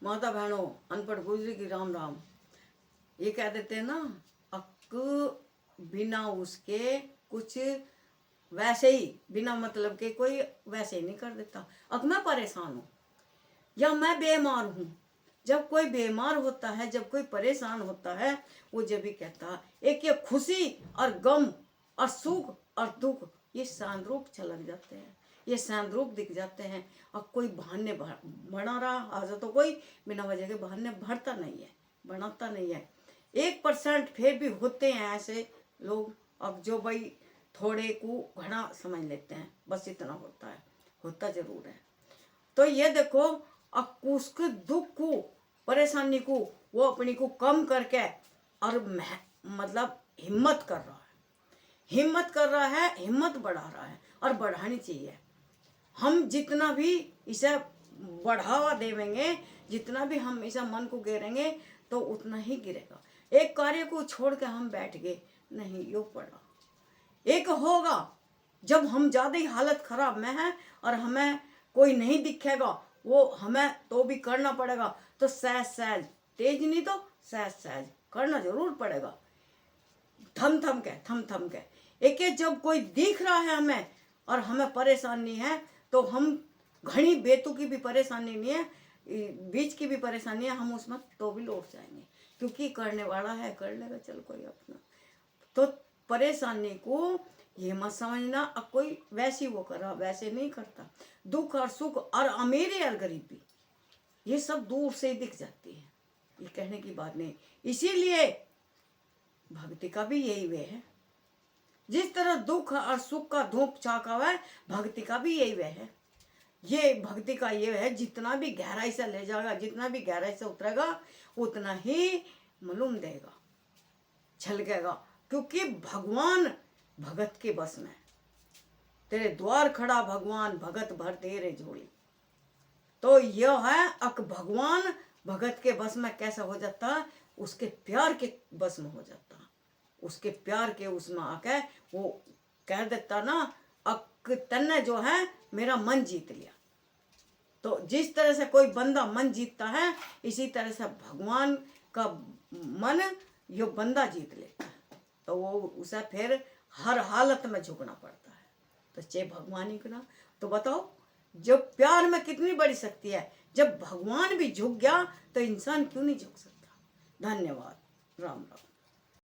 माता बहनों, अनपढ़ गुजरी की राम राम। ये कह देते हैं ना, अक बिना उसके कुछ वैसे ही, बिना मतलब के कोई वैसे ही नहीं कर देता। अब मैं परेशान हूँ या मैं बीमार हूँ, जब कोई बीमार होता है, जब कोई परेशान होता है, वो जब भी कहता है, एक ये खुशी और गम और सुख और दुख, ये सांद्रूप छलक जाते हैं, ये सांद्रूप दिख जाते हैं। और कोई बहाने बना रहा, आज तो कोई बिना वजह के बहाने भरता नहीं है, बनाता नहीं है। 1% फिर भी होते हैं ऐसे लोग, अब जो भाई थोड़े को घना समझ लेते हैं, बस इतना होता है, होता जरूर है। तो ये देखो, अब उसके दुख को, परेशानी को, वो अपनी को कम करके और मतलब हिम्मत कर रहा है, हिम्मत कर रहा है, हिम्मत बढ़ा रहा है, और बढ़ानी चाहिए। हम जितना भी इसे बढ़ावा देवेंगे, जितना भी हम इसे मन को गिरेंगे, तो उतना ही गिरेगा। एक कार्य को छोड़ के हम बैठ गए, नहीं यो पड़ा। एक होगा जब हम ज़्यादा ही हालत खराब में है और हमें कोई नहीं दिखेगा, वो हमें तो भी करना पड़ेगा। तो सहज सहज, तेज नहीं तो सहज सहज करना जरूर पड़ेगा, थम थम के, थम थम के। एक जब कोई दिख रहा है हमें और हमें परेशानी है, तो हम घनी बेतु की भी परेशानी नहीं है, बीच की भी परेशानी है, हम उसमें तो भी लौट जाएंगे, क्योंकि करने वाला है, कर लेगा, चल कोई अपना। तो परेशानी को ये मत समझना अब कोई वैसी वो करा, वैसे नहीं करता। दुख और सुख और अमीरी और गरीबी, ये सब दूर से ही दिख जाती है, ये कहने की बात नहीं। इसीलिए भक्ति का भी यही वे है। जिस तरह दुख और सुख का धूप छाका हुआ है, भक्ति का भी यही वे है। ये भक्ति का ये है, जितना भी गहराई से ले जाएगा, जितना भी गहराई से उतरेगा, उतना ही मालूम देगा, छलकेगा। क्योंकि भगवान भगत के बस में, तेरे द्वार खड़ा भगवान, भगत भर तेरे झोली। तो यह है अक भगवान भगत के बस में कैसा हो जाता, उसके प्यार के बस में हो जाता, उसके प्यार के उसमें आके वो कह देता ना, अक तन्ने जो है मेरा मन जीत लिया। तो जिस तरह से कोई बंदा मन जीतता है, इसी तरह से भगवान का मन यो बंदा जीत लेता है। तो वो उसे फिर हर हालत में झुकना पड़ता है। तो चाहे भगवान ही क्यों ना, तो बताओ जब प्यार में कितनी बड़ी शक्ति है, जब भगवान भी झुक गया तो इंसान क्यों नहीं झुक सकता। धन्यवाद, राम राम।